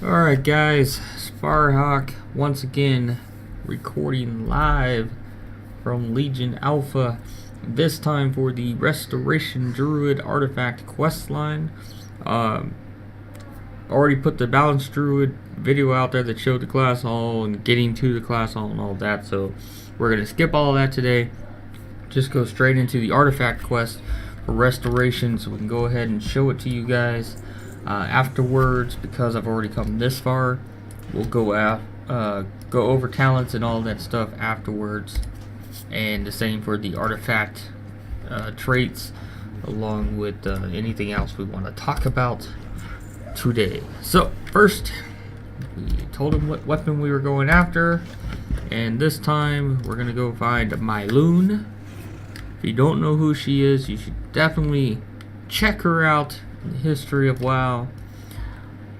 Alright guys, Sparhawk once again recording live from Legion Alpha, this time for the Restoration Druid Artifact questline. Already put the Balanced Druid video out there that showed the class hall and getting to the class hall and all that, so we're going to skip all of that today. Just go straight into the Artifact quest for Restoration, so we can go ahead and show it to you guys. Afterwards, because I've already come this far, we'll go over talents and all that stuff afterwards, and the same for the artifact traits, along with anything else we want to talk about today. So first, we told him what weapon we were going after, and this time we're gonna go find Myloon. If you don't know who she is, you should definitely check her out. The history of WoW.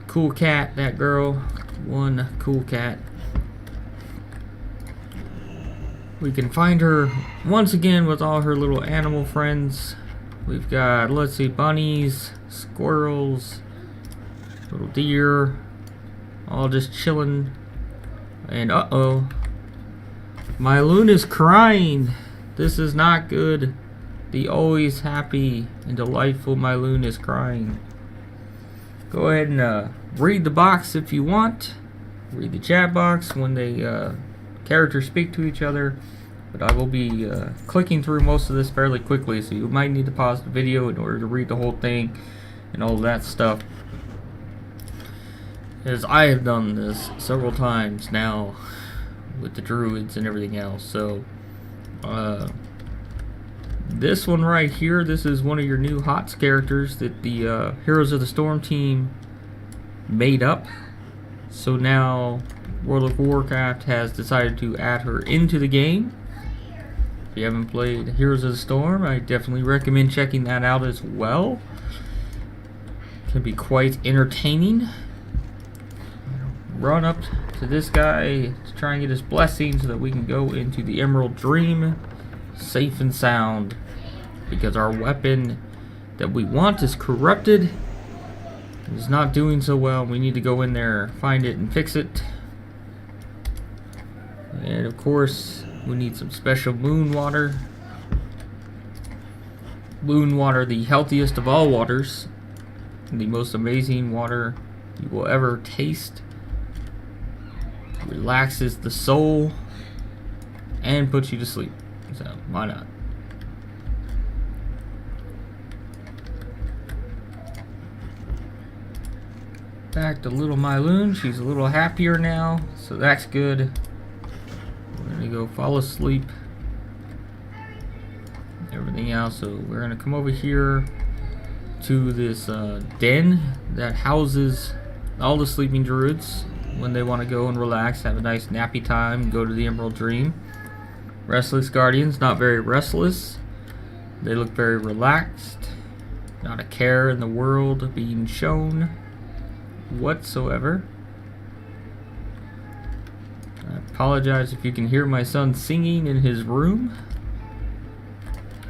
Cool cat, that girl. One cool cat. We can find her once again with all her little animal friends. We've got, let's see, bunnies, squirrels, little deer, all just chilling. And uh-oh, Myloon is crying. This is not good. The always happy and delightful Myloon is crying. Go ahead and read the box if you want. Read the chat box when they characters speak to each other. But I will be clicking through most of this fairly quickly, so you might need to pause the video in order to read the whole thing and all that stuff, as I have done this several times now with the druids and everything else. So this one right here, this is one of your new HOTS characters that the Heroes of the Storm team made up. So now World of Warcraft has decided to add her into the game. If you haven't played Heroes of the Storm, I definitely recommend checking that out as well. It can be quite entertaining. Run up to this guy to try and get his blessing so that we can go into the Emerald Dream safe and sound, because our weapon that we want is corrupted. It's not doing so well. We need to go in there, find it, and fix it. And of course, we need some special moon water. Moon water, the healthiest of all waters, the most amazing water you will ever taste. Relaxes the soul and puts you to sleep. So why not? Back to little Myloon. She's a little happier now, so that's good. We're gonna go fall asleep. Everything else. So we're gonna come over here to this den that houses all the sleeping druids when they want to go and relax, have a nice nappy time, go to the Emerald Dream. Restless Guardians, not very restless. They look very relaxed. Not a care in the world being shown whatsoever. I apologize if you can hear my son singing in his room.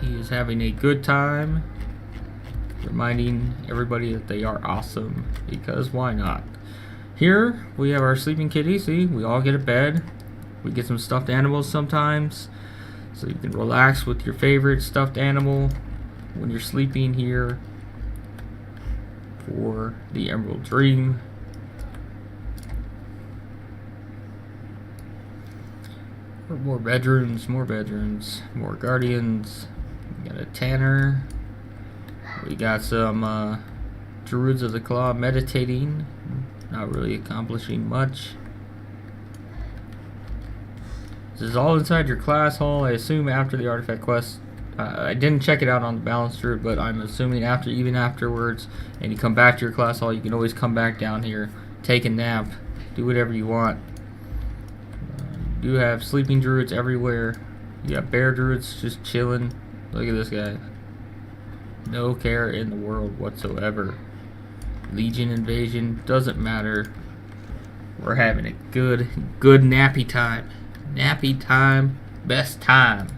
He is having a good time, reminding everybody that they are awesome, because why not? Here we have our sleeping kitty. See, we all get a bed. We get some stuffed animals sometimes, so you can relax with your favorite stuffed animal when you're sleeping here for the Emerald Dream. More bedrooms, more guardians. We got a tanner. We got some Druids of the Claw meditating, not really accomplishing much. This is all inside your class hall, I assume, after the artifact quest. I didn't check it out on the Balanced Druid, but I'm assuming even afterwards, and you come back to your class hall, you can always come back down here, take a nap, do whatever you want. You do have sleeping druids everywhere. You got bear druids just chilling. Look at this guy. No care in the world whatsoever. Legion invasion, doesn't matter. We're having a good nappy time. Nappy time, best time.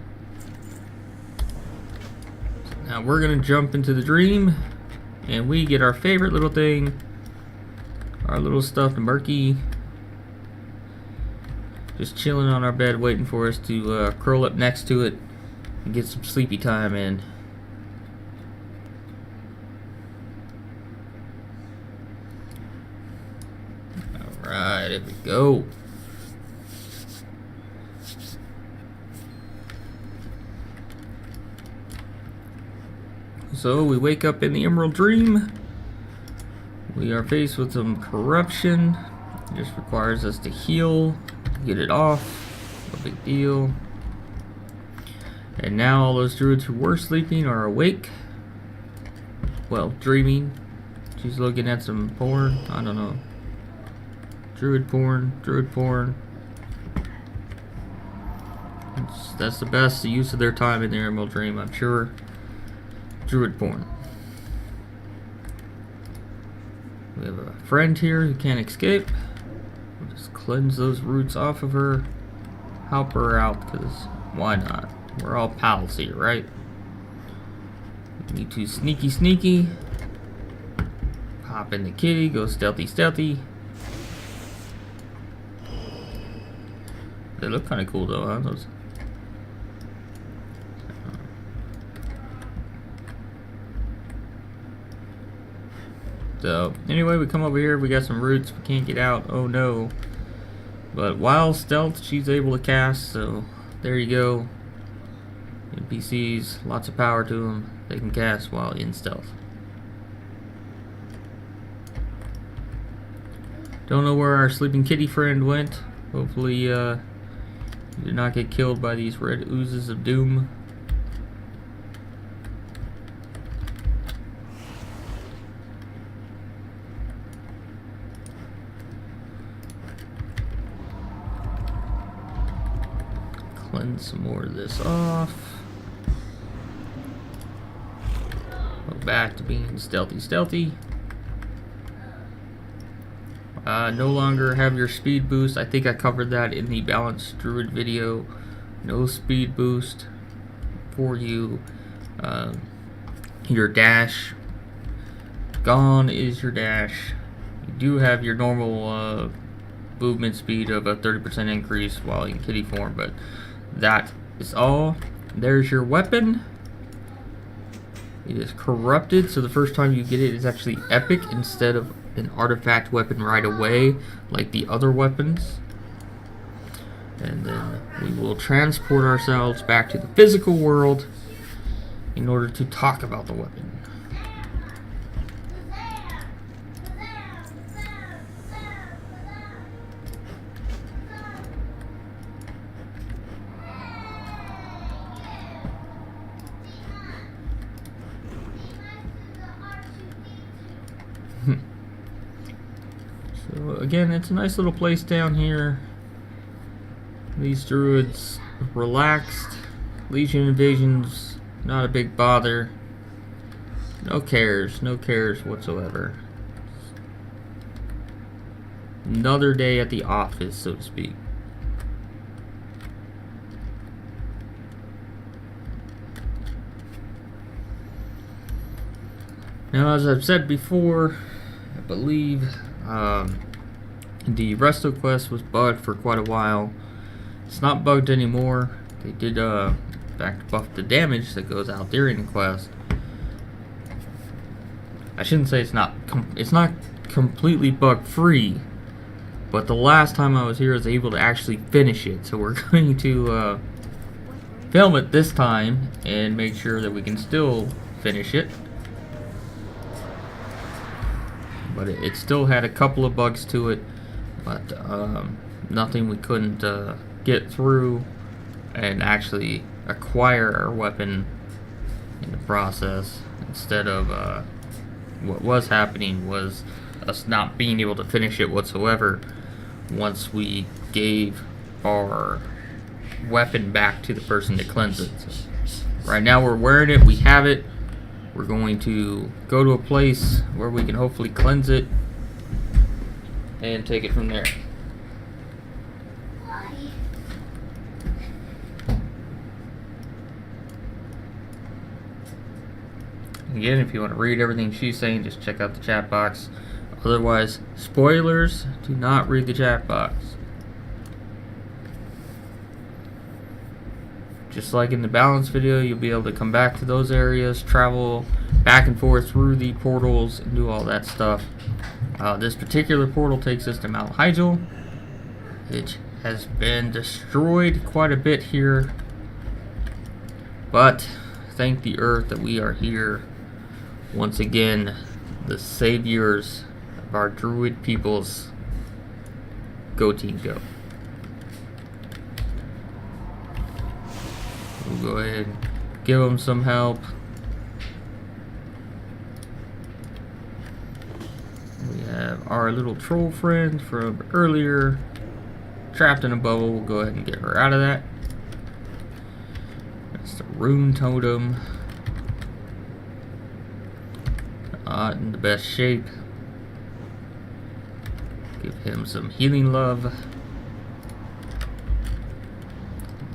Now we're gonna jump into the dream, and we get our favorite little thing, our little stuffed Murky just chilling on our bed waiting for us to curl up next to it and get some sleepy time in. Alright, there we go. So we wake up in the Emerald Dream. We are faced with some corruption. It just requires us to heal, get it off. No big deal. And now all those druids who were sleeping are awake. Well, dreaming. She's looking at some porn. I don't know. Druid porn. Druid porn. That's the best use of their time in the Emerald Dream, I'm sure. Druid porn. We have a friend here who can't escape. We'll just cleanse those roots off of her. Help her out, because why not? We're all pals here, right? Need to sneaky. Hop in the kitty, go stealthy. They look kind of cool though, huh? Those. So, anyway, we come over here, we got some roots, we can't get out, oh no. But while stealth, she's able to cast, so there you go. NPCs, lots of power to them, they can cast while in stealth. Don't know where our sleeping kitty friend went. Hopefully, he did not get killed by these red oozes of doom. Cleanse some more of this off. Go back to being stealthy. No longer have your speed boost. I think I covered that in the balanced druid video. No speed boost for you. Your dash. Gone is your dash. You do have your normal movement speed of a 30% increase while in kitty form, but that is all. There's your weapon. It is corrupted, so the first time you get it is actually epic instead of an artifact weapon right away like the other weapons. And then we will transport ourselves back to the physical world in order to talk about the weapon. So again, it's a nice little place down here. These druids relaxed. Legion invasions, not a big bother. No cares whatsoever. Another day at the office, so to speak. Now, as I've said before, I believe the Resto quest was bugged for quite a while. It's not bugged anymore. They did in fact buff the damage that goes out during the quest. I shouldn't say it's not completely bug free, but the last time I was here I was able to actually finish it. So we're going to film it this time and make sure that we can still finish it. But it still had a couple of bugs to it, but nothing we couldn't get through and actually acquire our weapon in the process. Instead of what was happening was us not being able to finish it whatsoever once we gave our weapon back to the person to cleanse it. So right now we're wearing it, we have it. We're going to go to a place where we can hopefully cleanse it and take it from there. Again, if you want to read everything she's saying, just check out the chat box. Otherwise, spoilers, do not read the chat box. Just like in the balance video, you'll be able to come back to those areas, travel back and forth through the portals, and do all that stuff. This particular portal takes us to Mount Hyjal, which has been destroyed quite a bit here. But thank the earth that we are here once again, the saviors of our Druid peoples. Go team, go. We'll go ahead and give them some help. We have our little troll friend from earlier trapped in a bubble. We'll go ahead and get her out of that. That's the rune totem. Not in the best shape. Give him some healing love.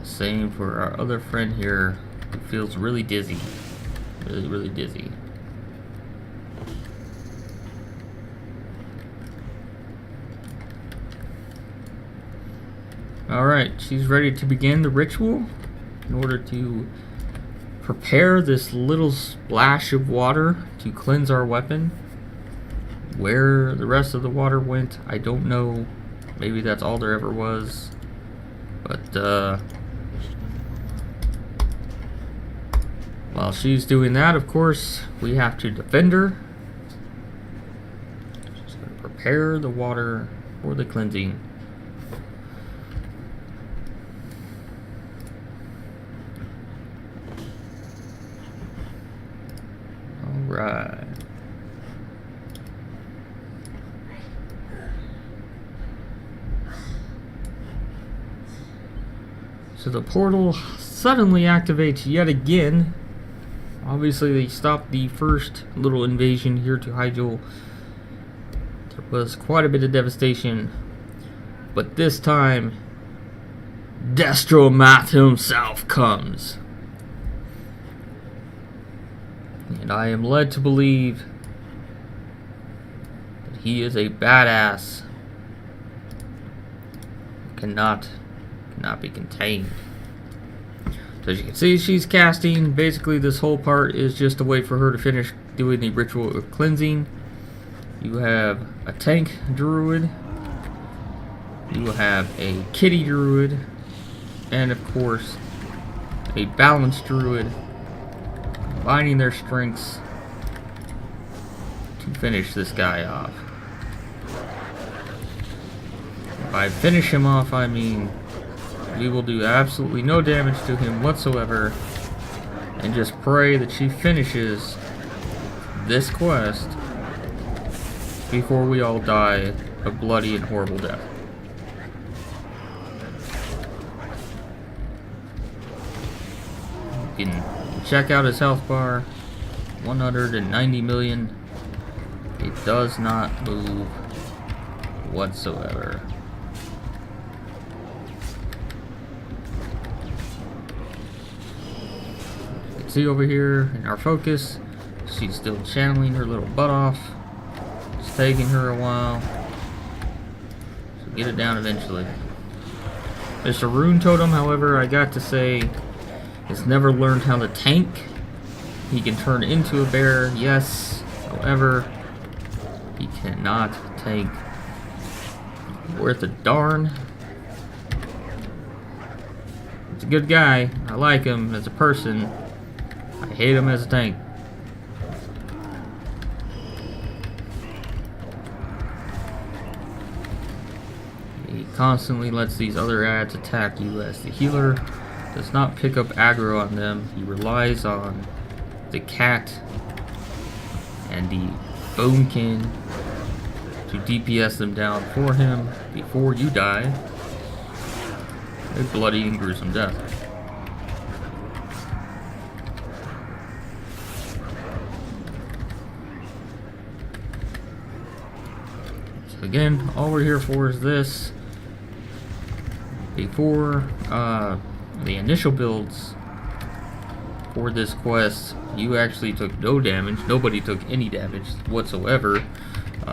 Same for our other friend here, who feels really dizzy. Really dizzy. Alright, she's ready to begin the ritual. In order to prepare this little splash of water to cleanse our weapon. Where the rest of the water went, I don't know. Maybe that's all there ever was. But, while she's doing that, of course, we have to defend her. Just going to prepare the water for the cleansing. Alright. So the portal suddenly activates yet again. Obviously, they stopped the first little invasion here to Hyjal. There was quite a bit of devastation. But this time, Destromath himself comes. And I am led to believe that he is a badass. Cannot be contained. So as you can see, she's casting. Basically, this whole part is just a way for her to finish doing the ritual of cleansing. You have a tank druid. You have a kitty druid. And of course, a balanced druid. Combining their strengths to finish this guy off. By finish him off, I mean we will do absolutely no damage to him whatsoever, and just pray that she finishes this quest before we all die a bloody and horrible death. You can check out his health bar, 190 million. It does not move whatsoever. See over here in our focus, she's still channeling her little butt off. It's taking her a while. So get it down eventually. Mr. Rune Totem, however, I got to say, has never learned how to tank. He can turn into a bear, yes. However, he cannot tank worth a darn. He's a good guy. I like him as a person. I hate him as a tank. He constantly lets these other ads attack you as the healer does not pick up aggro on them. He relies on the cat and the bonekin to DPS them down for him before you die a bloody and gruesome death. Again, all we're here for is this. Before the initial builds for this quest, you actually took no damage. Nobody took any damage whatsoever.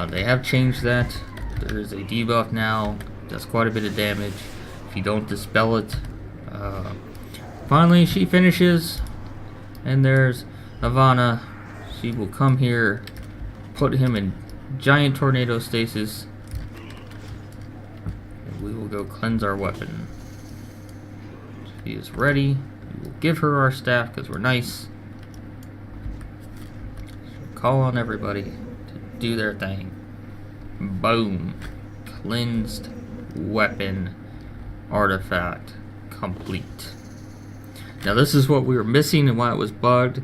They have changed that. There is a debuff now. Does quite a bit of damage if you don't dispel it. Finally, she finishes, and there's Nirvana. She will come here, put him in giant tornado stasis, and we will go cleanse our weapon. She is ready. We will give her our staff because we're nice. She'll call on everybody to do their thing. Boom. Cleansed weapon artifact complete. Now this is what we were missing and why it was bugged.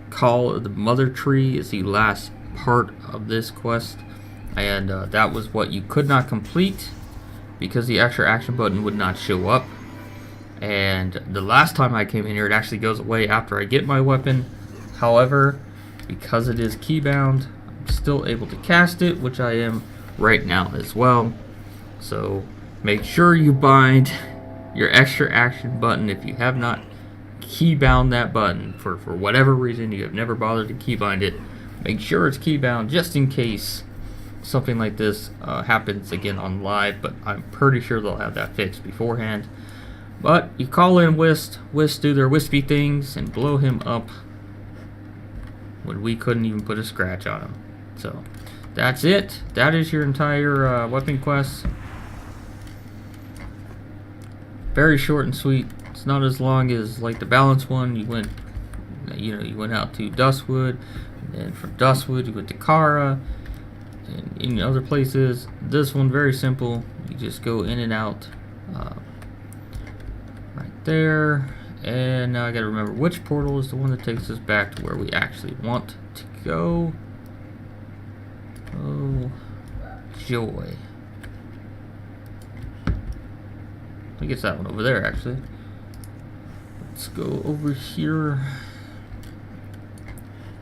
Call of the Mother Tree is the last part of this quest, and that was what you could not complete because the extra action button would not show up. And the last time I came in here, it actually goes away after I get my weapon. However, because it is keybound, I'm still able to cast it, which I am right now as well. So make sure you bind your extra action button if you have not keybound that button for whatever reason you have never bothered to keybind it. Make sure it's keybound just in case something like this happens again on live, but I'm pretty sure they'll have that fixed beforehand. But you call in Wisp do their wispy things and blow him up when we couldn't even put a scratch on him. So that's it. That is your entire weapon quest. Very short and sweet. It's not as long as like the balance one. You went out to Duskwood, and then from Duskwood you went to Kara, and in other places. This one very simple. You just go in and out, right there. And now I gotta remember which portal is the one that takes us back to where we actually want to go. Oh, joy. I think it's that one over there, actually. Let's go over here.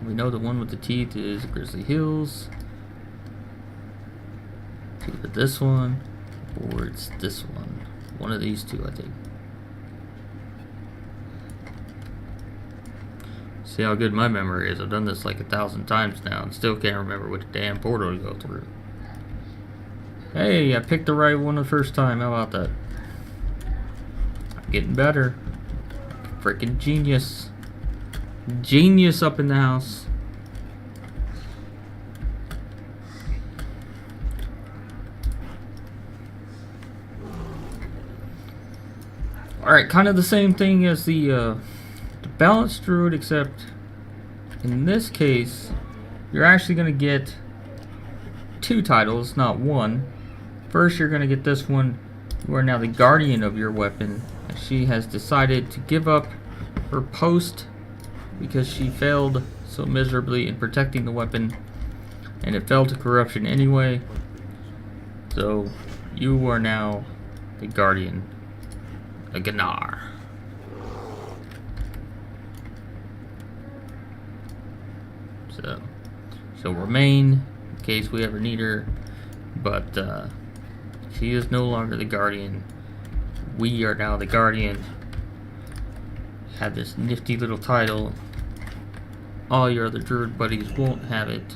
We know the one with the teeth is Grizzly Hills. It's either this one or it's this one. One of these two, I think. See how good my memory is. I've done this like 1,000 times now and still can't remember which damn portal to go through. Hey, I picked the right one the first time. How about that? I'm getting better. Freaking genius. Genius up in the house. Alright, kind of the same thing as the balanced druid, except in this case you're actually going to get 2 titles, not 1. First, you're going to get this one. You are now the guardian of your weapon. She has decided to give up her post because she failed so miserably in protecting the weapon, and it fell to corruption anyway. So you are now the guardian, a Gnar. So she'll remain in case we ever need her, but she is no longer the guardian. We are now the guardian. Have this nifty little title. All your other druid buddies won't have it.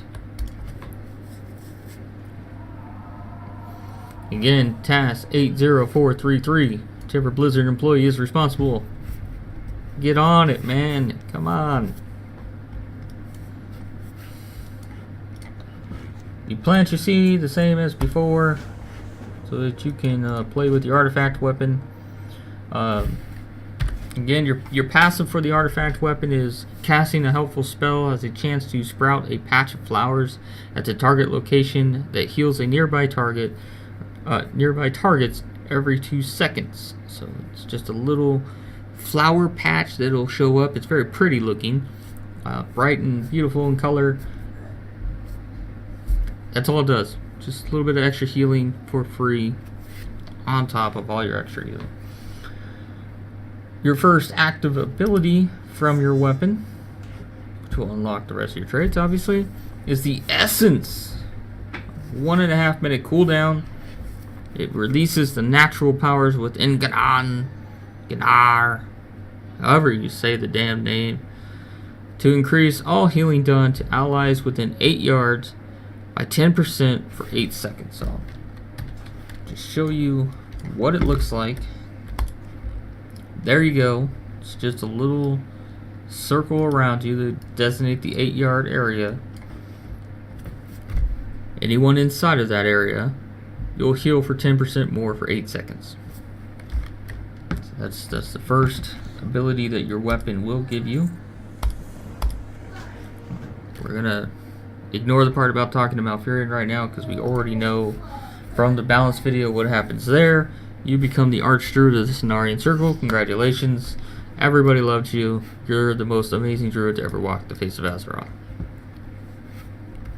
Again, task 80433. Whichever Blizzard employee is responsible. Get on it, man. Come on. You plant your seed the same as before, so that you can play with your artifact weapon. Again, your passive for the artifact weapon is casting a helpful spell has a chance to sprout a patch of flowers at the target location that heals a nearby targets every 2 seconds. So it's just a little flower patch that'll show up. It's very pretty looking, bright and beautiful in color. That's all it does. Just a little bit of extra healing for free on top of all your extra healing. Your first active ability from your weapon, which will unlock the rest of your traits obviously, is the Essence. 1.5 minute cooldown. It releases the natural powers within Gnar, however you say the damn name, to increase all healing done to allies within 8 yards by 10% for 8 seconds. So just show you what it looks like. There you go. It's just a little circle around you to designate the 8-yard area. Anyone inside of that area, you'll heal for 10% more for 8 seconds. So that's the first ability that your weapon will give you. We're gonna ignore the part about talking to Malfurion right now because we already know from the balance video what happens there. You become the Archdruid of the Cenarian Circle. Congratulations. Everybody loves you. You're the most amazing druid to ever walk the face of Azeroth.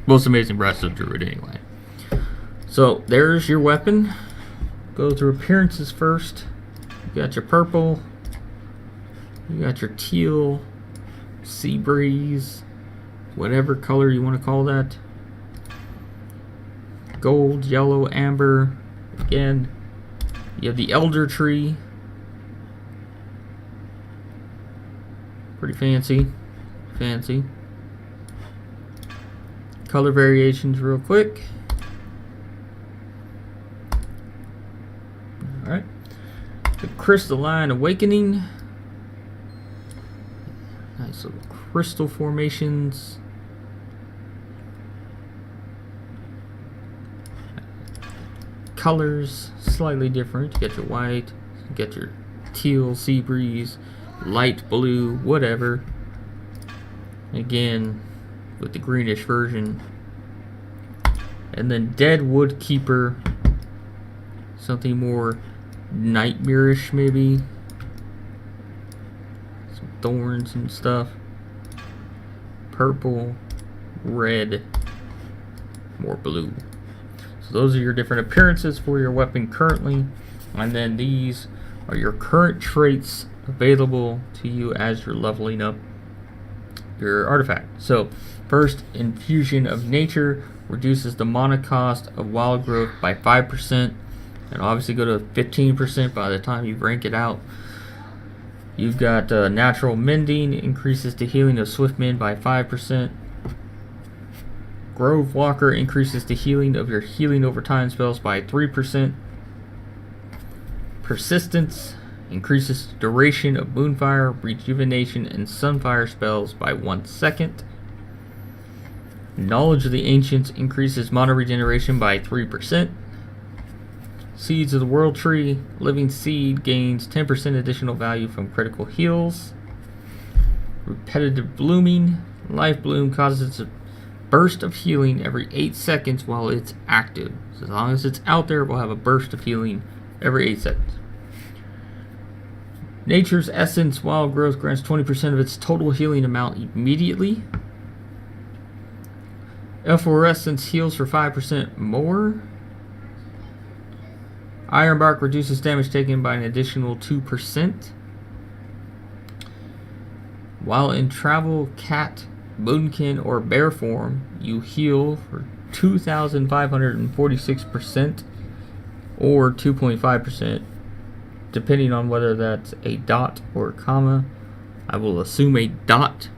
Most amazing Resto druid anyway. So there's your weapon. Go through appearances first. You got your purple. You got your teal, sea breeze, whatever color you want to call that. Gold, yellow, amber. Again, you have the elder tree. Pretty fancy. Fancy. Color variations real quick. Alright. The Crystalline Awakening. Nice little crystal formations. Colors slightly different. You get your white, you get your teal, sea breeze, light blue, whatever. Again, with the greenish version. And then Deadwood Keeper, something more nightmarish maybe. Some thorns and stuff. Purple, red, more blue. So those are your different appearances for your weapon currently. And then these are your current traits available to you as you're leveling up your artifact. So first, Infusion of Nature reduces the mana cost of wild growth by 5%, and obviously go to 15% by the time you rank it out. You've got Natural Mending, increases the healing of Swiftmen by 5%. Grove Walker increases the healing of your healing over time spells by 3%. Persistence increases the duration of Moonfire, Rejuvenation, and Sunfire spells by 1 second. Knowledge of the Ancients increases mana regeneration by 3%. Seeds of the World Tree, Living Seed gains 10% additional value from critical heals. Repetitive Blooming, Life Bloom causes a burst of healing every 8 seconds while it's active. So as long as it's out there, we'll have a burst of healing every 8 seconds. Nature's Essence Wild Growth grants 20% of its total healing amount immediately. Efflorescence heals for 5% more. Ironbark reduces damage taken by an additional 2%. While in Travel, Cat, Moonkin, or Bear form, you heal for 2,546% or 2.5%, depending on whether that's a dot or a comma. I will assume a dot,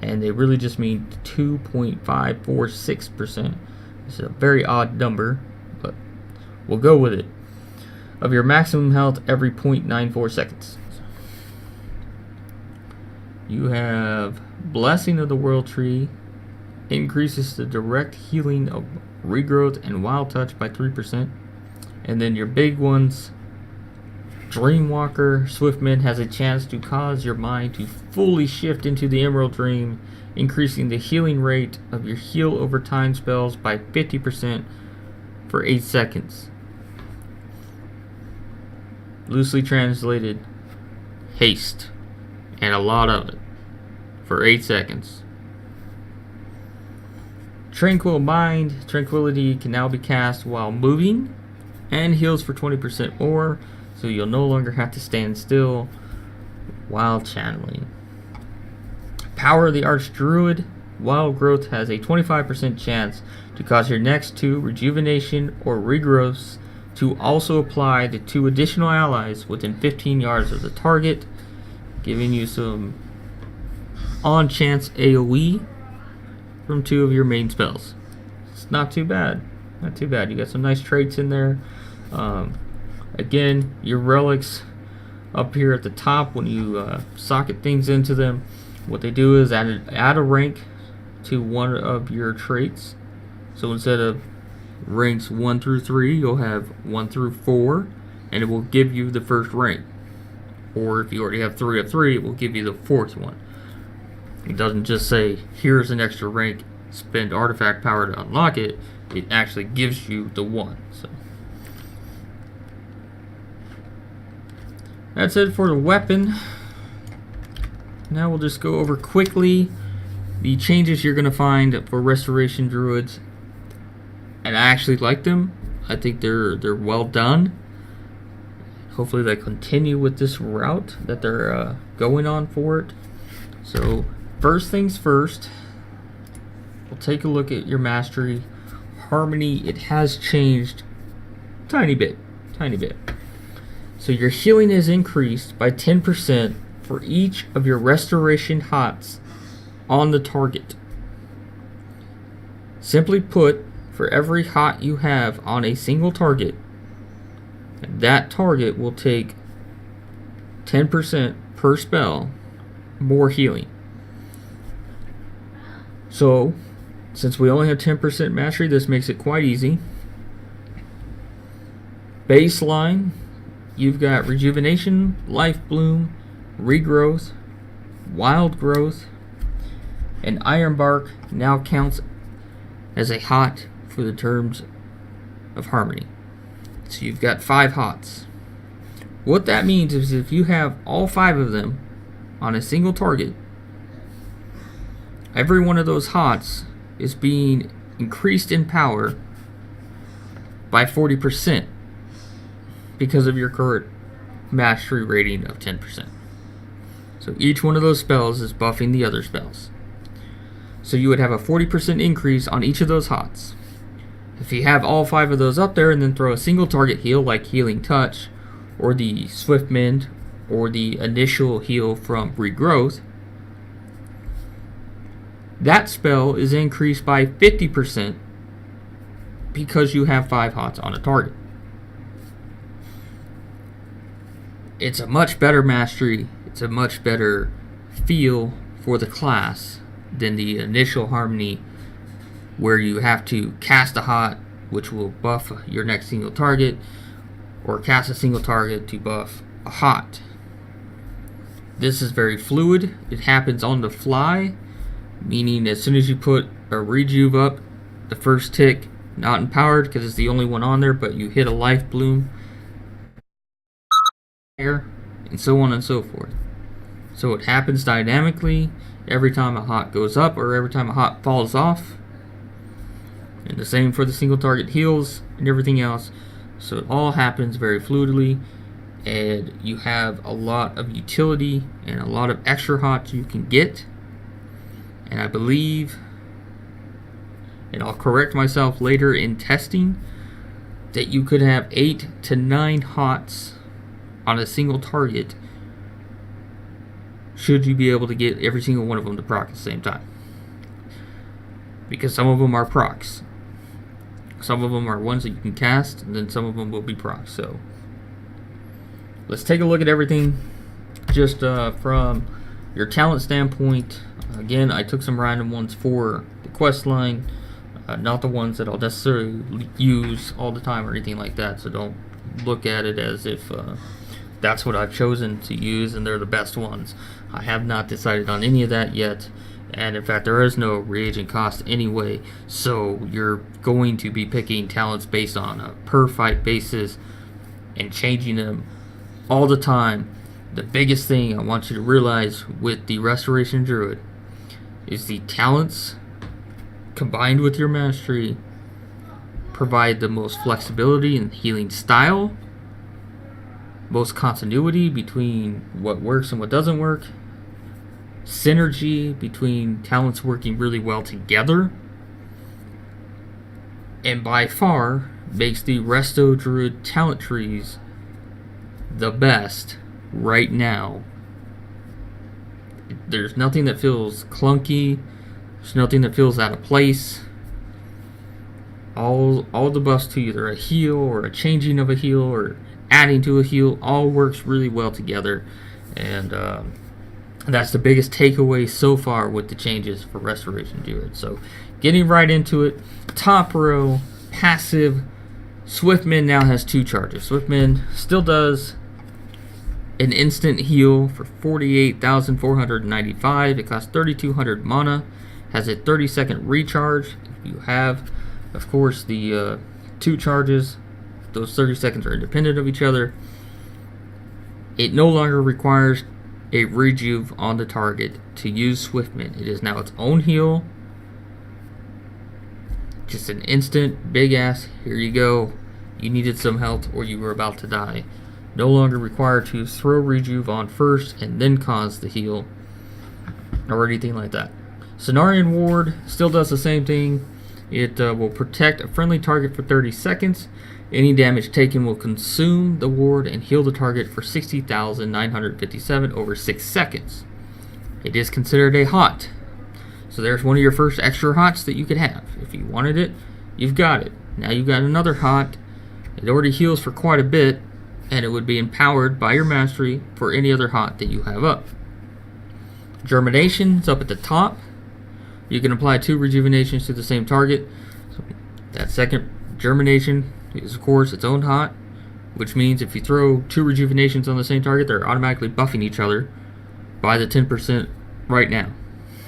and they really just mean 2.546%. It's a very odd number, but we'll go with it. Of your maximum health every 0.94 seconds. You have Blessing of the World Tree, increases the direct healing of Regrowth and Wild Touch by 3%. And then your big ones, Dreamwalker Swiftman has a chance to cause your mind to fully shift into the Emerald Dream, increasing the healing rate of your heal over time spells by 50% for 8 seconds. Loosely translated, haste, and a lot of it, for 8 seconds. Tranquil Mind, Tranquility can now be cast while moving, and heals for 20% more, so you'll no longer have to stand still while channeling. Power of the Archdruid, Wild Growth has a 25% chance to cause your next 2 Rejuvenation or Regrowths to also apply to 2 additional allies within 15 yards of the target, giving you some on-chance AoE from 2 of your main spells. not too bad. Not too bad. You got some nice traits in there. Again, your relics up here at the top, when you socket things into them, what they do is add a rank to one of your traits. So instead of ranks 1 through 3, you'll have 1 through 4, and it will give you the first rank. Or if you already have 3 of 3, it will give you the 4th one. It doesn't just say, here's an extra rank, spend artifact power to unlock it. It actually gives you the 1. So that's it for the weapon. Now we'll just go over quickly the changes you're going to find for Restoration Druids. And I actually like them. I think they're well done. Hopefully they continue with this route that they're going on for it. So first things first, we'll take a look at your mastery. Harmony, it has changed tiny bit. So your healing is increased by 10% for each of your restoration hots on the target. Simply put, for every hot you have on a single target, that target will take 10% per spell more healing. So, since we only have 10% mastery, this makes it quite easy. Baseline, you've got Rejuvenation, Life Bloom, Regrowth, Wild Growth, and Iron Bark now counts as a hot for the terms of Harmony. So you've got 5 hots. What that means is if you have all 5 of them on a single target, every one of those hots is being increased in power by 40% because of your current mastery rating of 10%. So each one of those spells is buffing the other spells. So you would have a 40% increase on each of those hots. If you have all 5 of those up there and then throw a single target heal like Healing Touch or the Swift Mend or the initial heal from Regrowth, that spell is increased by 50% because you have 5 hots on a target. It's a much better mastery, it's a much better feel for the class than the initial Harmony, where you have to cast a hot, which will buff your next single target, or cast a single target to buff a hot. This is very fluid. It happens on the fly, meaning as soon as you put a rejuve up, the first tick, not empowered because it's the only one on there, but you hit a Life Bloom, and so on and so forth. So it happens dynamically every time a hot goes up or every time a hot falls off. And the same for the single target heals and everything else. So it all happens very fluidly, and you have a lot of utility and a lot of extra hots you can get. And I believe, and I'll correct myself later in testing, that you could have 8 to 9 hots on a single target should you be able to get every single one of them to proc at the same time. Because some of them are procs. Some of them are ones that you can cast, and then some of them will be procs. So let's take a look at everything just from your talent standpoint. Again, I took some random ones for the quest line, not the ones that I'll necessarily use all the time or anything like that. So don't look at it as if that's what I've chosen to use and they're the best ones. I have not decided on any of that yet. And in fact, there is no reagent cost anyway, so you're going to be picking talents based on a per fight basis and changing them all the time. The biggest thing I want you to realize with the Restoration Druid is the talents combined with your mastery provide the most flexibility in healing style, most continuity between what works and what doesn't work, synergy between talents working really well together, and by far makes the Resto Druid talent trees the best right now. There's nothing that feels clunky, there's nothing that feels out of place. all the buffs to either a heal or a changing of a heal or adding to a heal all works really well together, and that's the biggest takeaway so far with the changes for Restoration Druid. So getting right into it, top row, passive, Swiftman now has 2 charges. Swiftman still does an instant heal for 48,495. It costs 3,200 mana, has a 30-second recharge. If you have, of course, the 2 charges, those 30 seconds are independent of each other. It no longer requires a rejuve on the target to use Swiftman. It is now its own heal. Just an instant, big ass, here you go. You needed some health or you were about to die. No longer required to throw rejuve on first and then cause the heal or anything like that. Cenarian Ward still does the same thing. It will protect a friendly target for 30 seconds. Any damage taken will consume the ward and heal the target for 60,957 over 6 seconds. It is considered a hot. So there's one of your first extra hots that you could have. If you wanted it, you've got it. Now you've got another hot. It already heals for quite a bit, and it would be empowered by your mastery for any other hot that you have up. Germination is up at the top. You can apply 2 rejuvenations to the same target. So that second germination is, of course, its own hot, which means if you throw 2 rejuvenations on the same target, they're automatically buffing each other by the 10% right now.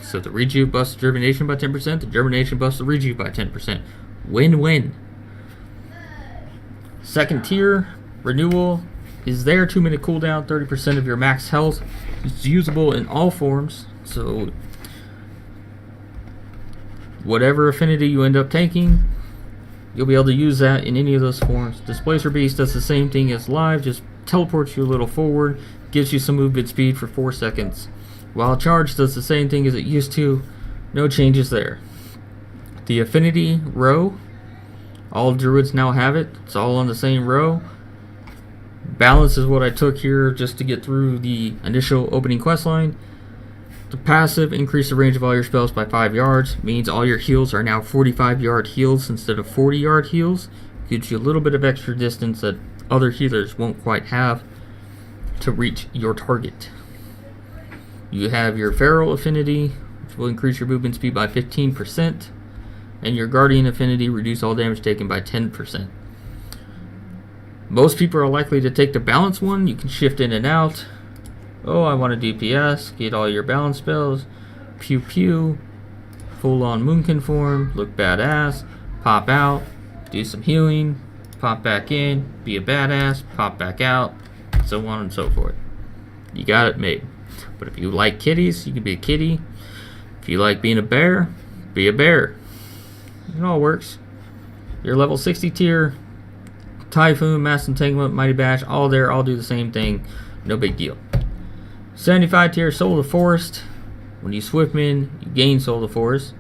So the rejuve buffs the germination by 10%, the germination buffs the rejuve by 10%. Win-win. Second tier, renewal is there, 2-minute cooldown, 30% of your max health. It's usable in all forms, so whatever affinity you end up taking, you'll be able to use that in any of those forms. Displacer Beast does the same thing as Live, just teleports you a little forward, gives you some movement speed for 4 seconds. While Charge does the same thing as it used to, no changes there. The affinity row, all Druids now have it. It's all on the same row. Balance is what I took here just to get through the initial opening quest line. The passive, increase the range of all your spells by 5 yards, means all your heals are now 45-yard heals instead of 40-yard heals. Gives you a little bit of extra distance that other healers won't quite have to reach your target. You have your Feral affinity, which will increase your movement speed by 15%, and your Guardian affinity, reduce all damage taken by 10%. Most people are likely to take the balance one. You can shift in and out. Oh, I want a DPS. Get all your balance spells. Pew pew. Full on Moonkin form. Look badass. Pop out. Do some healing. Pop back in. Be a badass. Pop back out. So on and so forth. You got it made. But if you like kitties, you can be a kitty. If you like being a bear, be a bear. It all works. Your level 60 tier, Typhoon, Mass Entanglement, Mighty Bash, all there, all do the same thing. No big deal. 75 tier, Soul of the Forest. When you Swiftman, you gain Soul of the Forest.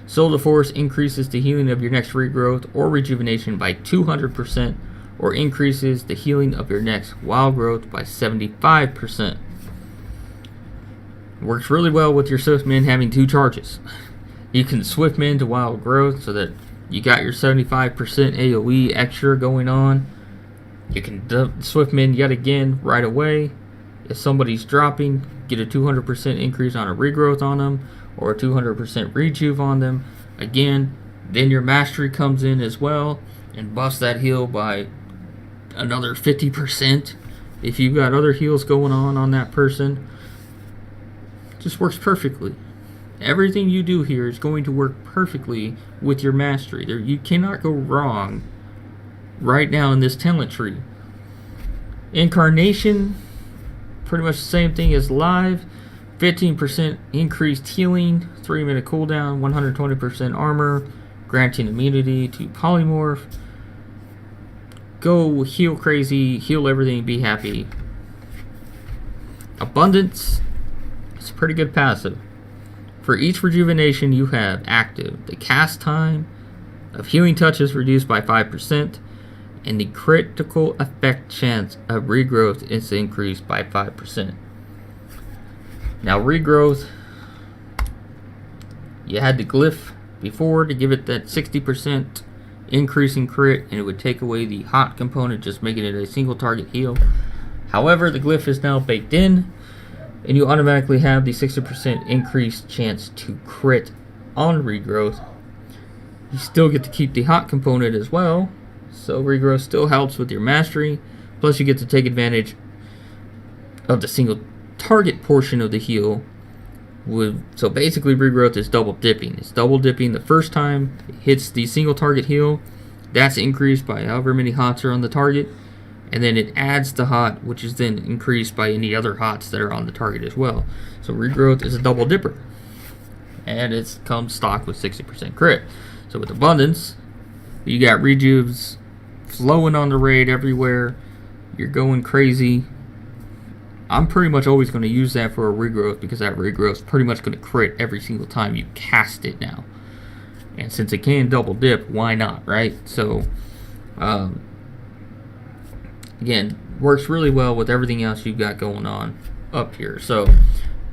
Soul of the Forest increases the healing of your next regrowth or rejuvenation by 200%, or increases the healing of your next wild growth by 75%. Works really well with your Swiftman having 2 charges. You can Swiftman to wild growth so that you got your 75% AoE extra going on. You can Swiftman yet again right away. If somebody's dropping, get a 200% increase on a regrowth on them, or a 200% rejuve on them. Again, then your mastery comes in as well and buffs that heal by another 50%. If you've got other heals going on that person, just works perfectly. Everything you do here is going to work perfectly with your mastery. You cannot go wrong right now in this talent tree. Incarnation, pretty much the same thing as Live. 15% increased healing, 3-minute cooldown, 120% armor, granting immunity to polymorph. Go heal crazy, heal everything, be happy. Abundance, it's a pretty good passive. For each rejuvenation you have active, the cast time of healing touch is reduced by 5%, and the critical effect chance of regrowth is increased by 5%. Now regrowth, you had the glyph before to give it that 60% increasing crit, and it would take away the hot component, just making it a single target heal. However, the glyph is now baked in, and you automatically have the 60% increased chance to crit on regrowth. You still get to keep the hot component as well, so regrowth still helps with your mastery. Plus, you get to take advantage of the single target portion of the heal. So basically, regrowth is double dipping. It's double dipping the first time it hits the single target heal. That's increased by however many hots are on the target, and then it adds the hot, which is then increased by any other hots that are on the target as well. So regrowth is a double dipper, and it comes stock with 60% crit. So with abundance, you got rejuves flowing on the raid everywhere. You're going crazy. I'm pretty much always going to use that for a regrowth, because that regrowth is pretty much going to crit every single time you cast it now. And since it can double dip, why not, right? So, again, works really well with everything else you've got going on up here. So,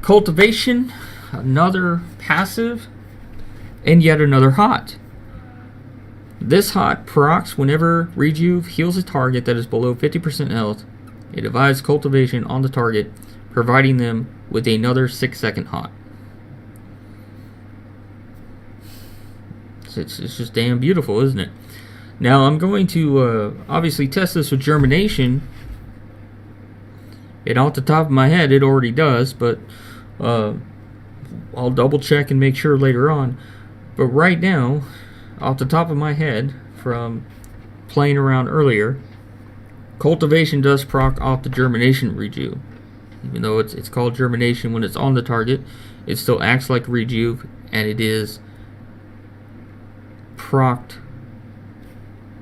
cultivation, another passive, and yet another hot. This hot procs whenever Rejuve heals a target that is below 50% health. It divides cultivation on the target, providing them with another 6-second hot. It's just damn beautiful, isn't it? Now I'm going to obviously test this with germination. And off the top of my head, it already does, but I'll double check and make sure later on. But right now, off the top of my head, from playing around earlier, cultivation does proc off the germination rejuve. Even though it's called germination when it's on the target, it still acts like rejuve, and it is procced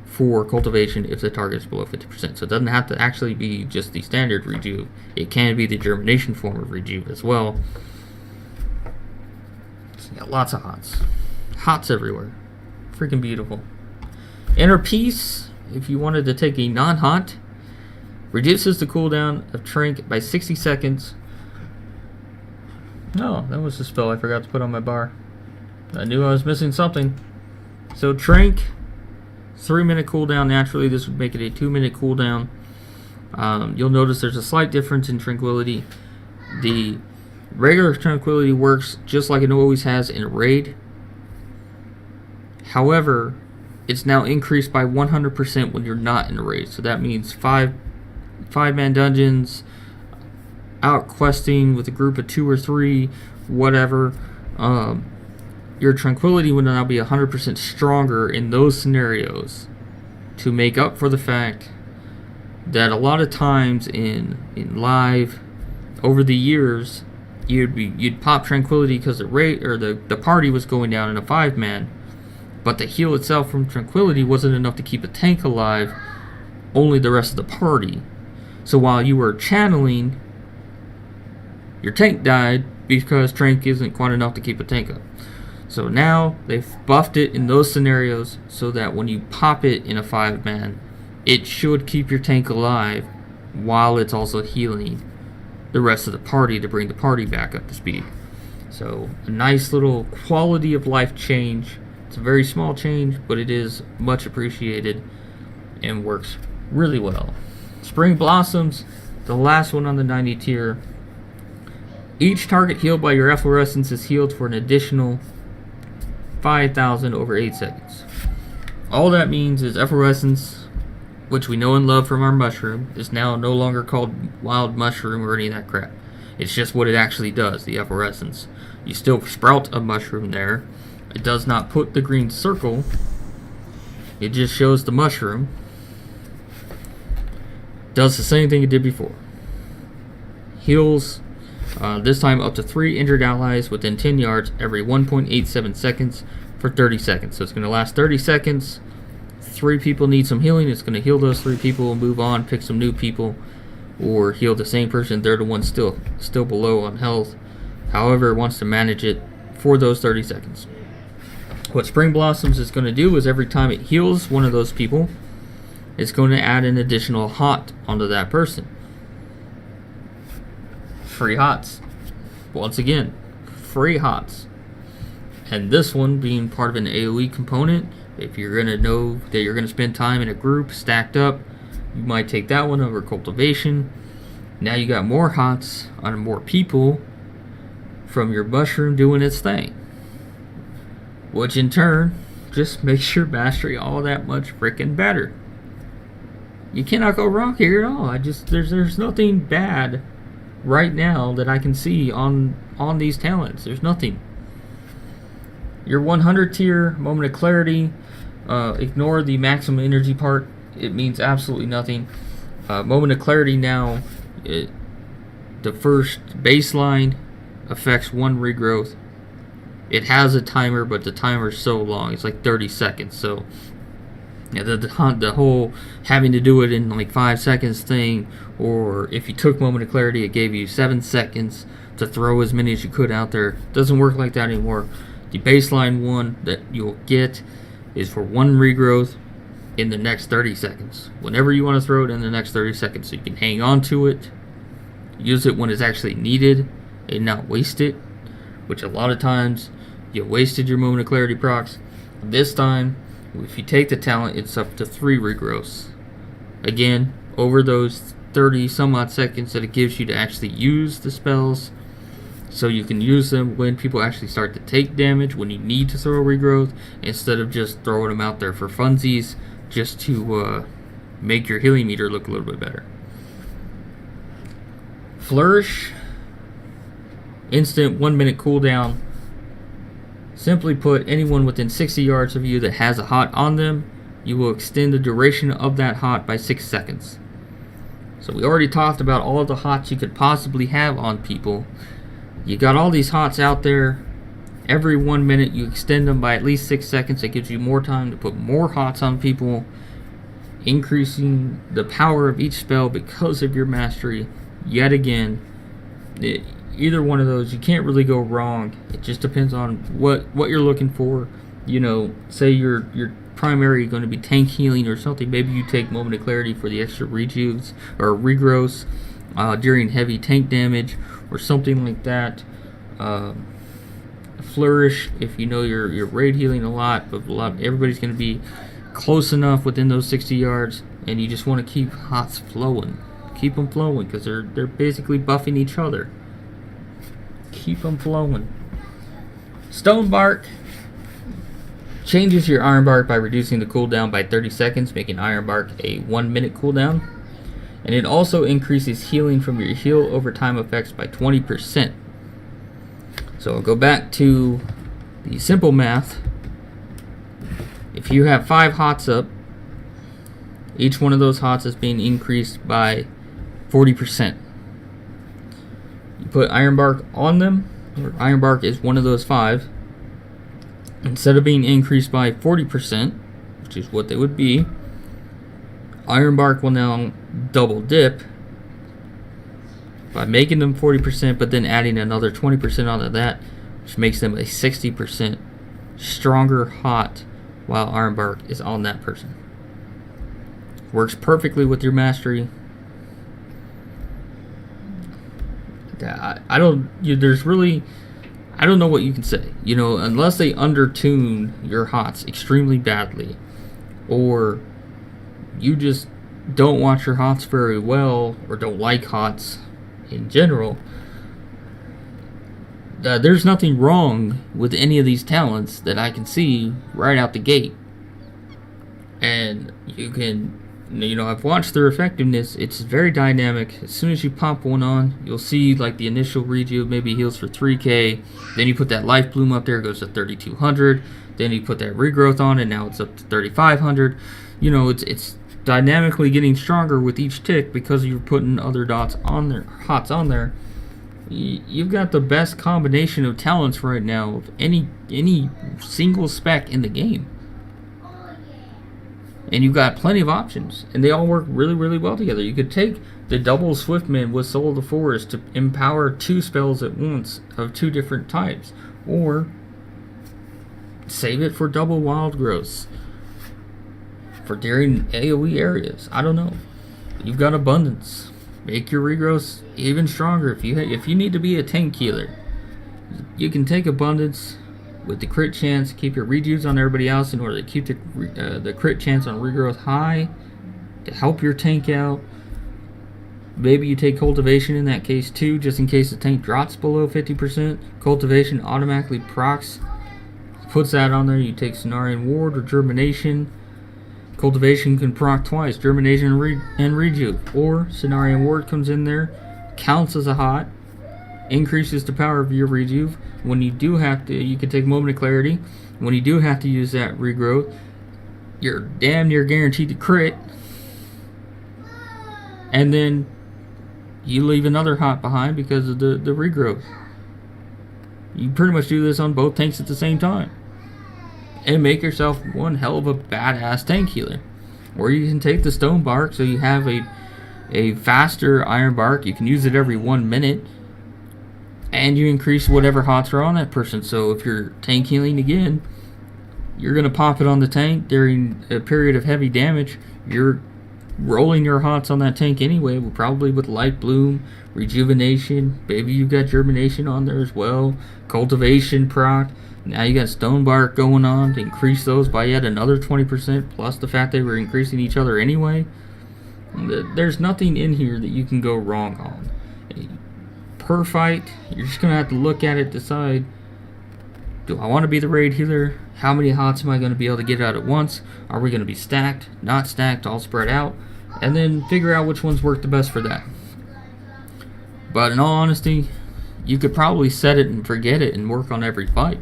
for cultivation if the target is below 50%. So it doesn't have to actually be just the standard rejuve. It can be the germination form of rejuve as well. So you got lots of hots. Hots everywhere. Freaking beautiful. Inner Peace, if you wanted to take a non-hot, reduces the cooldown of Trank by 60 seconds. No, that was the spell I forgot to put on my bar. I knew I was missing something. So Trank, 3-minute cooldown. Naturally, this would make it a 2-minute cooldown. You'll notice there's a slight difference in Tranquility. The regular Tranquility works just like it always has in a raid. However, it's now increased by 100% when you're not in a raid. So that means five-man dungeons, out questing with a group of 2 or 3, whatever. Your Tranquility would now be 100% stronger in those scenarios, to make up for the fact that a lot of times in live over the years you'd pop Tranquility because the raid or the party was going down in a 5-man, but the heal itself from Tranquility wasn't enough to keep a tank alive, only the rest of the party. So while you were channeling, your tank died because Trank isn't quite enough to keep a tank up. So now they've buffed it in those scenarios so that when you pop it in a 5-man, it should keep your tank alive while it's also healing the rest of the party to bring the party back up to speed. So a nice little quality of life change. It's a very small change, but it is much appreciated and works really well. Spring Blossoms, the last one on the 90 tier. Each target healed by your efflorescence is healed for an additional 5,000 over 8 seconds. All that means is efflorescence, which we know and love from our mushroom, is now no longer called wild mushroom or any of that crap. It's just what it actually does, the efflorescence. You still sprout a mushroom there. It does not put the green circle. It just shows the mushroom. Does the same thing it did before. Heals, this time up to 3 injured allies within 10 yards every 1.87 seconds for 30 seconds. So it's going to last 30 seconds. 3 people need some healing. It's going to heal those 3 people and move on, pick some new people, or heal the same person. They're the ones still below on health. However, it wants to manage it for those 30 seconds. What Spring Blossoms is going to do is every time it heals one of those people, it's going to add an additional hot onto that person. Free hots. Once again, free hots. And this one, being part of an AoE component, If you're gonna know that you're gonna spend time in a group stacked up, you might take that one over cultivation. Now you got more hots on more people from your mushroom doing its thing, which in turn just makes your mastery all that much freaking better. You cannot go wrong here at all. There's nothing bad right now that I can see on these talents. There's nothing. Your 100 tier moment of clarity, ignore the maximum energy part. It means absolutely nothing. Moment of clarity now, the first baseline affects 1 regrowth. It has a timer, but the timer's so long, it's like 30 seconds. So yeah, the whole having to do it in like 5 seconds thing, or if you took moment of clarity, it gave you 7 seconds to throw as many as you could out there. Doesn't work like that anymore. The baseline one that you'll get is for 1 regrowth in the next 30 seconds. Whenever you want to throw it in the next 30 seconds, so you can hang on to it, use it when it's actually needed, and not waste it, which a lot of times you wasted your moment of clarity procs. This time, if you take the talent, it's up to 3 regrowths. Again, over those 30 some odd seconds that it gives you to actually use the spells, so you can use them when people actually start to take damage, when you need to throw a regrowth, instead of just throwing them out there for funsies, just to make your healing meter look a little bit better. Flourish, instant 1 minute cooldown. Simply put, anyone within 60 yards of you that has a hot on them, you will extend the duration of that hot by 6 seconds. So we already talked about all of the hots you could possibly have on people. You got all these hots out there. Every 1 minute you extend them by at least 6 seconds. It gives you more time to put more hots on people, increasing the power of each spell because of your mastery. Yet again, either one of those, you can't really go wrong. It just depends on what you're looking for. You know, say your primary going to be tank healing or something. Maybe you take moment of clarity for the extra rejuves or regrowths during heavy tank damage or something like that. Flourish if you know you're raid healing a lot, but everybody's going to be close enough within those 60 yards, and you just want to keep hots flowing. Keep them flowing because they're basically buffing each other. Keep them flowing. Stone Bark changes your Iron Bark by reducing the cooldown by 30 seconds, making Iron Bark a 1 minute cooldown. And it also increases healing from your heal over time effects by 20%. So I'll go back to the simple math. If you have 5 hots up, each one of those hots is being increased by 40%. You put Iron Bark on them, or Iron Bark is one of those 5. Instead of being increased by 40%, which is what they would be, Iron Bark will now double dip by making them 40%, but then adding another 20% onto that, which makes them a 60% stronger hot while Iron Bark is on that person. Works perfectly with your mastery. I don't know what you can say. You know, unless they undertune your hots extremely badly, or you just don't watch your hots very well, or don't like hots in general, there's nothing wrong with any of these talents that I can see right out the gate. And you can, you know, I've watched their effectiveness. It's very dynamic. As soon as you pop one on, you'll see like the initial rejuve maybe heals for 3k. Then you put that life bloom up there, it goes to 3200. Then you put that regrowth on, and now it's up to 3500. You know, it's dynamically getting stronger with each tick because you're putting other hots on there. You've got the best combination of talents right now of any single spec in the game. And you've got plenty of options, and they all work really, really well together. You could take the double Swiftman with Soul of the Forest to empower 2 spells at once of 2 different types, or save it for double Wild Growths for during AoE areas. I don't know. You've got abundance. Make your regrowths even stronger. If you need to be a tank healer, you can take abundance, with the crit chance. Keep your rejuves on everybody else in order to keep the crit chance on regrowth high to help your tank out. Maybe you take cultivation in that case too, just in case the tank drops below 50%. Cultivation automatically procs, puts that on there. You take Cenarian Ward or Germination. Cultivation can proc twice, Germination and Rejuve. Or Cenarian Ward comes in there, counts as a hot, increases the power of your Rejuve. When you do have to, you can take Moment of Clarity. When you do have to use that regrowth, you're damn near guaranteed to crit. And then you leave another hot behind because of the regrowth. You pretty much do this on both tanks at the same time. And make yourself one hell of a badass tank healer. Or you can take the Stone Bark, so you have a faster Iron Bark. You can use it every 1 minute. And you increase whatever hots are on that person. So if you're tank healing again, you're going to pop it on the tank during a period of heavy damage. You're rolling your hots on that tank anyway, probably with Light Bloom, Rejuvenation. Maybe you've got Germination on there as well. Cultivation proc. Now you got Stone Bark going on to increase those by yet another 20%, plus the fact they were increasing each other anyway. There's nothing in here that you can go wrong on. Per fight, you're just going to have to look at it, decide, do I want to be the raid healer? How many hots am I going to be able to get out at once? Are we going to be stacked, not stacked, all spread out? And then figure out which ones work the best for that. But in all honesty, you could probably set it and forget it and work on every fight,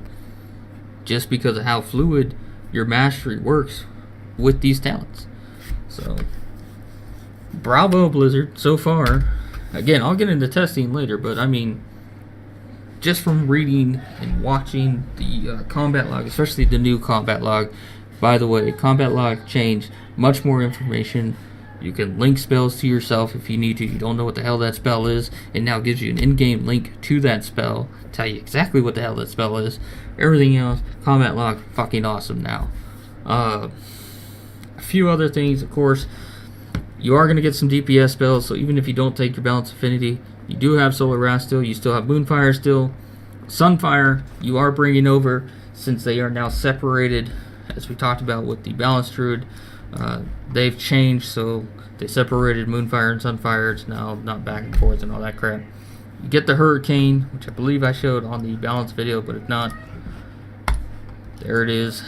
just because of how fluid your mastery works with these talents. So, bravo Blizzard, so far. Again, I'll get into testing later, but I mean, just from reading and watching the combat log, especially the new combat log. By the way, combat log changed, much more information. You can link spells to yourself if you need to. You don't know what the hell that spell is. It now gives you an in-game link to that spell, tell you exactly what the hell that spell is. Everything else, combat log, fucking awesome now. A few other things, of course. You are going to get some DPS spells, so even if you don't take your Balance Affinity, you do have Solar Wrath still, you still have Moonfire still. Sunfire, you are bringing over, since they are now separated, as we talked about with the Balance Druid. They've changed, so they separated Moonfire and Sunfire. It's now not back and forth and all that crap. You get the Hurricane, which I believe I showed on the Balance video, but if not, there it is.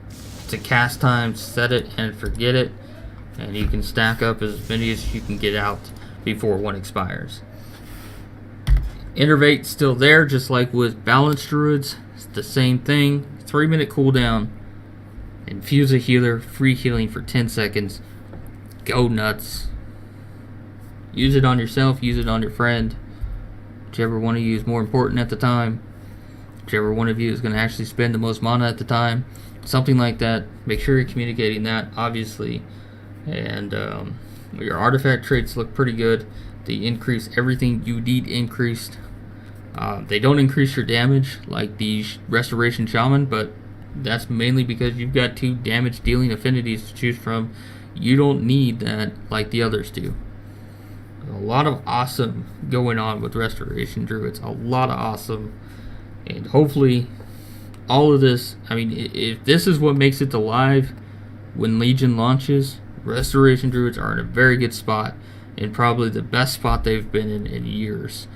It's a cast time, set it and forget it. And you can stack up as many as you can get out before one expires. Innervate's still there, just like with Balance Druids. It's the same thing. 3-minute cooldown. Infuse a healer, free healing for 10 seconds. Go nuts. Use it on yourself, use it on your friend. Whichever one of you is more important at the time. Whichever one of you is going to actually spend the most mana at the time. Something like that. Make sure you're communicating that, obviously. And your artifact traits look pretty good. They increase everything you need increased. They don't increase your damage like the Restoration Shaman, but that's mainly because you've got 2 damage dealing affinities to choose from. You don't need that like the others do. A lot of awesome going on with Restoration Druids. A lot of awesome. And hopefully all of this, I mean, if this is what makes it to live when Legion launches, Restoration Druids are in a very good spot, and probably the best spot they've been in years.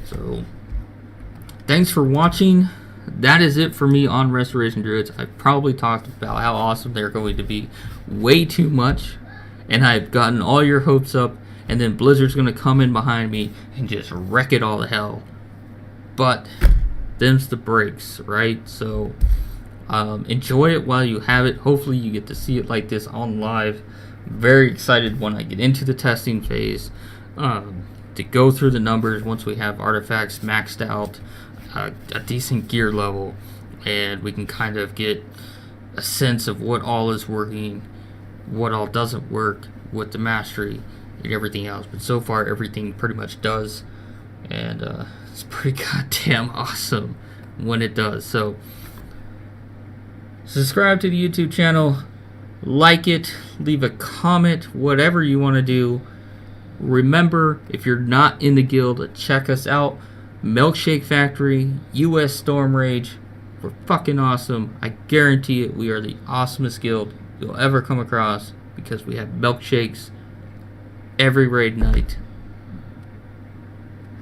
So, thanks for watching. That is it for me on Restoration Druids. I've probably talked about how awesome they're going to be way too much, and I've gotten all your hopes up, and then Blizzard's going to come in behind me and just wreck it all to hell. But, them's the breaks, right? So, enjoy it while you have it. Hopefully you get to see it like this on live. Very excited when I get into the testing phase to go through the numbers once we have artifacts maxed out, a decent gear level, and we can kind of get a sense of what all is working, what all doesn't work with the mastery and everything else. But so far everything pretty much does, and it's pretty goddamn awesome when it does. So subscribe to the YouTube channel, like it, leave a comment, whatever you want to do. Remember, if you're not in the guild, check us out. Milkshake Factory, US Storm Rage, We're fucking awesome. I guarantee it. We are the awesomest guild you'll ever come across because we have milkshakes every raid night.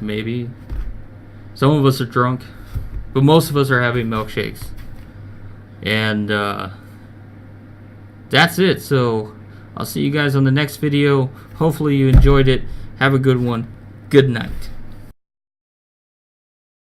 Maybe some of us are drunk, but most of us are having milkshakes. And that's it. So I'll see you guys on the next video. Hopefully you enjoyed it. Have a good one. Good night.